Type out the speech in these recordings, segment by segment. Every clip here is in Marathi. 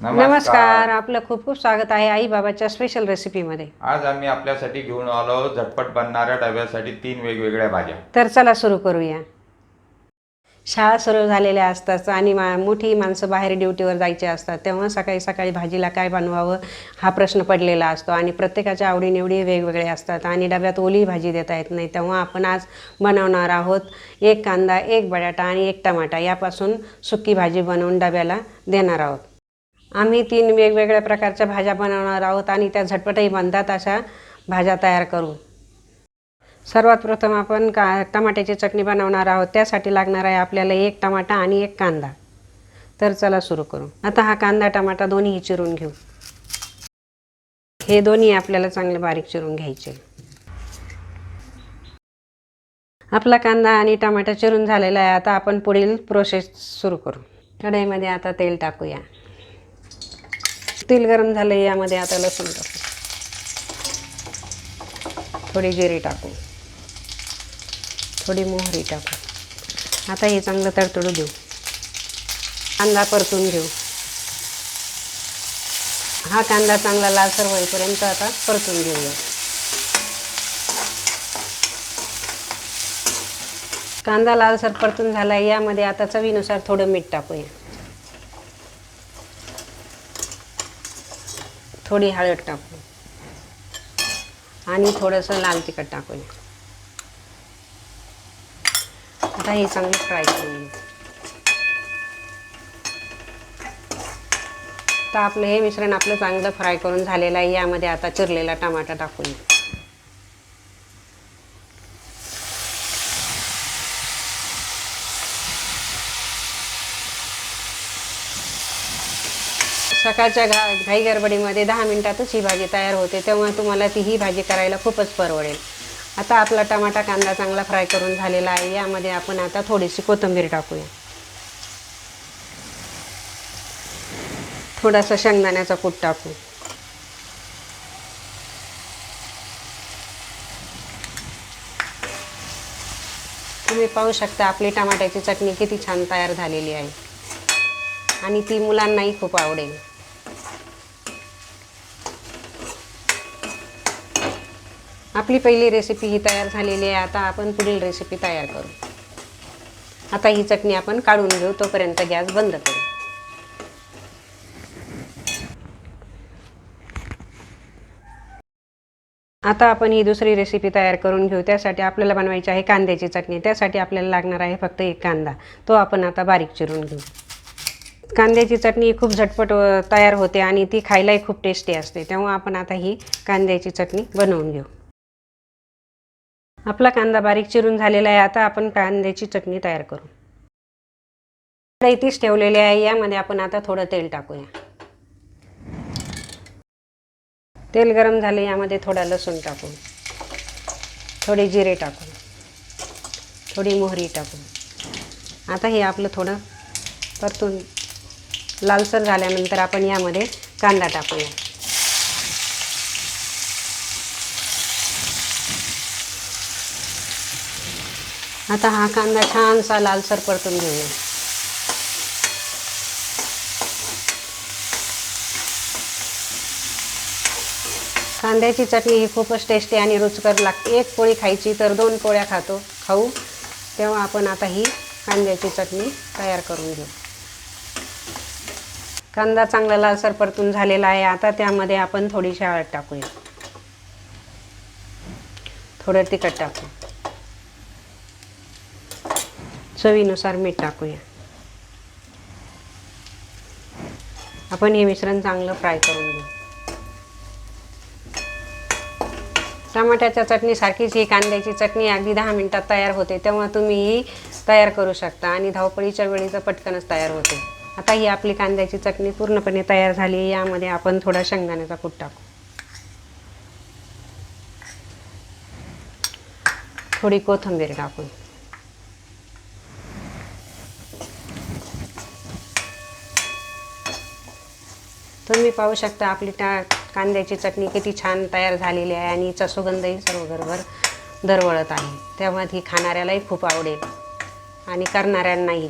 नमस्कार, आपलं खूप खूप स्वागत आहे आई बाबाच्या स्पेशल रेसिपीमध्ये। आज आम्ही आपल्यासाठी घेऊन आलो झटपट बनणाऱ्या डब्यासाठी 3 वेगवेगळ्या भाज्या। तर चला सुरू करूया। शाळा सुरू झालेल्या असतात आणि मोठी माणसं बाहेर ड्युटीवर जायचे असतात, तेव्हा सकाळी सकाळी भाजीला काय बनवावं हा प्रश्न पडलेला असतो आणि प्रत्येकाच्या आवडीनिवडी वेगवेगळे असतात आणि डब्यात ओली भाजी देता येत नाही। तेव्हा आपण आज बनवणार आहोत 1 कांदा, 1 बटाटा आणि 1 टमाटा यापासून सुकी भाजी बनवून डब्याला देणार आहोत। आम्ही 3 वेगवेगळ्या प्रकारच्या भाज्या बनवणार आहोत आणि त्या झटपटही बनतात अशा भाज्या तयार करू। सर्वात प्रथम आपण टमाट्याची चटणी बनवणार आहोत। त्यासाठी लागणार आहे आपल्याला 1 टमाटा आणि 1 कांदा। तर चला सुरू करू। आता हा कांदा टमाटा दोन्ही चिरून घेऊ। हे दोन्ही आपल्याला चांगले बारीक चिरून घ्यायचे। आपला कांदा आणि टमाटा चिरून झालेला आहे। आता आपण पुढील प्रोसेस सुरू करू। कढईमध्ये आता तेल टाकूया। तेल गरम झाले, यामध्ये आता लसूण टाकू, थोडी जिरे टाकू, थोडी मोहरी टाकू। आता हे चांगलं तडतडू देऊ। कांदा परतून घेऊ। हा कांदा चांगला लालसर होईपर्यंत आता परतून घेऊया। कांदा लालसर परतून झाला, यामध्ये आता चवीनुसार थोडं मीठ टाकूया, थोडी हळद टाकू आणि थोडंसं लाल तिखट टाकूया। आता हे चांगलं फ्राय करून घेऊ। तर आपलं हे मिश्रण आपलं चांगलं फ्राय करून झालेलं आहे। यामध्ये आता चिरलेला टमाटा टाकूया। सकाळच्या घाई गडबडीमध्ये 10 मिनिटातच ही भाजी तयार होते, तेव्हा तुम्हाला ही भाजी करायला खूपच परवडेल। आता आपला टमाटा कांदा चांगला फ्राय करून झालेला आहे। यामध्ये आपण आता थोडीशी कोथिंबीर टाकूया, थोडासा शेंगदाण्याचा कूट टाकू, तुम्ही पाहू शकता आपली टमाट्याची चटणी किती छान तयार झालेली आहे आणि ती मुलांनाही खूप आवडेल। आपली पहिली रेसिपी ही तयार झालेली आहे। आता आपण पुढील रेसिपी तयार करू। आता ही चटणी आपण काढून घेऊ, तोपर्यंत गॅस बंद करू। आता आपण ही दुसरी रेसिपी तयार करून घेऊ। त्यासाठी आपल्याला बनवायची आहे कांद्याची चटणी। त्यासाठी आपल्याला लागणार आहे फक्त 1 कांदा, तो आपण आता बारीक चिरून घेऊ। कांद्याची चटणी खूप झटपट तयार होते आणि ती खायलाही खूप टेस्टी असते, तेव्हा आपण आता ही कांद्याची चटणी बनवून घेऊ। आपला कांदा बारीक चिरून झालेला आहे। आता आपण कांद्याची चटणी तयार करू। कढई तीच ठेवलेली आहे, यामध्ये आपण आता थोडं तेल टाकूया। तेल गरम झाले, यामध्ये थोडा लसूण टाकू, थोडे जिरे टाकू, थोडी मोहरी टाकू। आता हे आपलं थोडं परतून लालसर झाल्यानंतर आपण यामध्ये कांदा टाकूया। आता हा कांदा छानसा लालसर परतून घेऊया। कांद्याची चटणी ही खूपच टेस्टी आणि रुचकर लागते। 1 पोळी खायची तर 2 पोळ्या खाऊ, तेव्हा आपण आता ही कांद्याची चटणी तयार करून घेऊ। कांदा चांगला लालसर परतून झालेला आहे। आता त्यामध्ये आपण थोडीशी हळद टाकूया, थोडं तिखट टाकू, चवीनुसार मीठ टाकूया। आपण हे मिश्रण चांगलं फ्राय करून घेऊ। टमाट्याच्या चटणीसारखीच ही कांद्याची चटणी अगदी 10 मिनिटात तयार होते, तेव्हा तुम्ही ही तयार करू शकता आणि धावपळीच्या वेळी तर पटकनच तयार होते। आता ही आपली कांद्याची चटणी पूर्णपणे तयार झाली आहे। यामध्ये आपण थोडा शेंगदाण्याचा कूट टाकू, थोडी कोथिंबीर टाकू, तुम्ही पाहू शकता आपली कांद्याची चटणी किती छान तयार झालेली आहे आणि हिचा सुगंधही सर्वघरभर दरवळत आहे, तेव्हा ही खाणाऱ्यालाही खूप आवडेल आणि करणाऱ्यांनाही।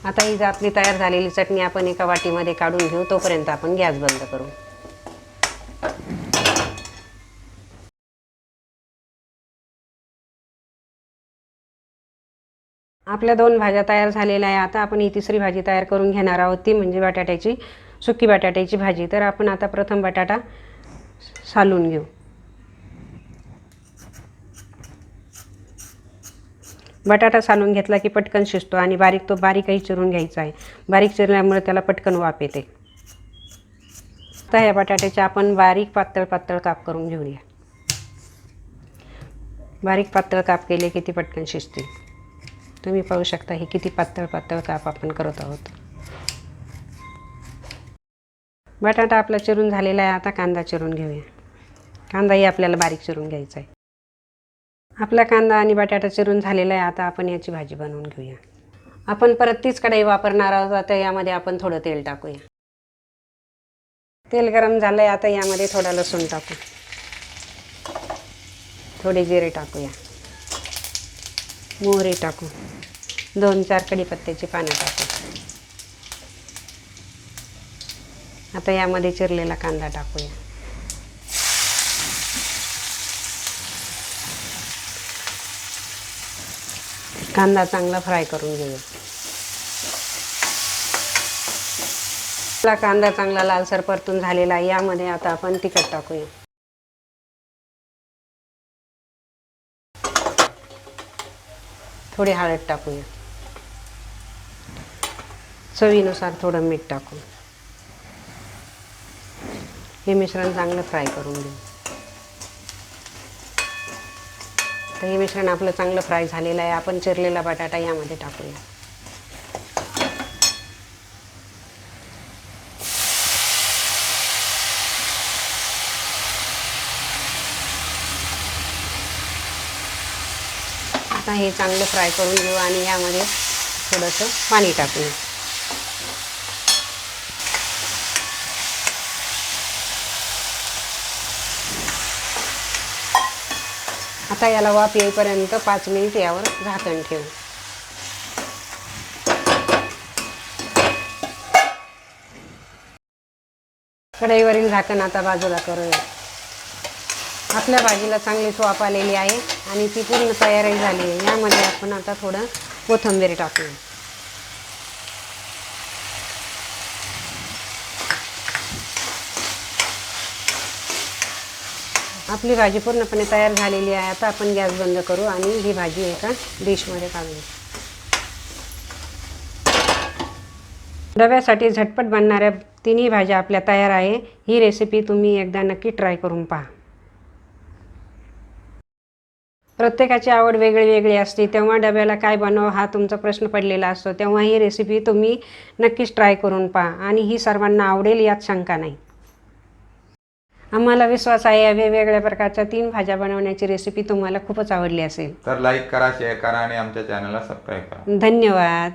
आता ही आपली तयार झालेली चटणी आपण एका वाटीमध्ये काढून घेऊ. तोपर्यंत आपण गॅस बंद करू. आपल्या 2 भाज्या तयार झालेल्या आहे. आता आपण ही तिसरी भाजी तयार करून घेणार आहोत, ती म्हणजे सुकी बटाट्याची भाजी. तर आपण आता प्रथम बटाटा सालून घेऊ. बटाटा सालून घेतला की पटकन शिजतो आणि बारीकही चिरून घ्यायचा आहे. बारीक चिरल्यामुळे त्याला पटकन वाफ येते. आता या बटाट्याचे आपण बारीक पातळ काप करून घेऊया. बारीक पातळ काप केले की ती पटकन शिजते. तुम्ही पाहू शकता हे किती पातळ काप आपण करत आहोत. बटाटा आपला चिरून झालेला आहे. आता कांदा चिरून घेऊया. कांदाही आपल्याला बारीक चिरून घ्यायचा आहे. आपला कांदा आणि बटाटा चिरून झालेला आहे. आता आपण याची भाजी बनवून घेऊया. आपण परत तीच कढई वापरणार आहोत. आता यामध्ये आपण थोडं तेल टाकूया. तेल गरम झालं आहे. आता यामध्ये थोडा लसूण टाकू. थोडे जिरे टाकूया. मोहरी टाकू. 2-4 कढीपत्त्याची पानं टाकू. आता यामध्ये चिरलेला कांदा टाकूया. कांदा चांगला फ्राय करून घेऊया. आपला कांदा चांगला लालसर परतून झालेला आहे. यामध्ये आता आपण तिखट टाकूया. थोडी हळद टाकूया. चवीनुसार थोडं मीठ टाकू. हे मिश्रण चांगलं फ्राय करून घेऊ. तर हे मिश्रण आपलं चांगलं फ्राय झालेलं आहे. आपण चिरलेला बटाटा यामध्ये टाकूया. आता हे चांगलं फ्राय करून घेऊ आणि यामध्ये थोडंसं पाणी टाकूया. आता याला वाफ येईपर्यंत 5 मिनिट यावर झाकण ठेवू. कढईवरील झाकण आता बाजूला करूया. आपल्या भाजीला चांगलीच वाफ आलेली आहे आणि ती पूर्ण तयारी झाली आहे. यामध्ये आपण आता थोडं कोथिंबीर टाकूया. आपली भाजी पूर्णपणे तयार झालेली आहे. आता आपण गॅस बंद करू आणि ही भाजी एका डिशमध्ये काढू. डब्यासाठी झटपट बनणाऱ्या 3ही भाज्या आपल्या तयार आहे. ही रेसिपी तुम्ही एकदा नक्की ट्राय करून पहा. प्रत्येकाची आवड वेगळी असते, तेव्हा डब्याला काय बनवावं हा तुमचा प्रश्न पडलेला असतो. तेव्हा ही रेसिपी तुम्ही नक्कीच ट्राय करून पहा आणि ही सर्वांना आवडेल यात शंका नाही. आम्हाला विश्वास आहे या वेगवेगळ्या प्रकारच्या 3 भाज्या बनवण्याची रेसिपी तुम्हाला खूपच आवडली असेल. तर लाईक करा, शेअर करा आणि आमच्या चॅनलला सबस्क्राईब करा. धन्यवाद.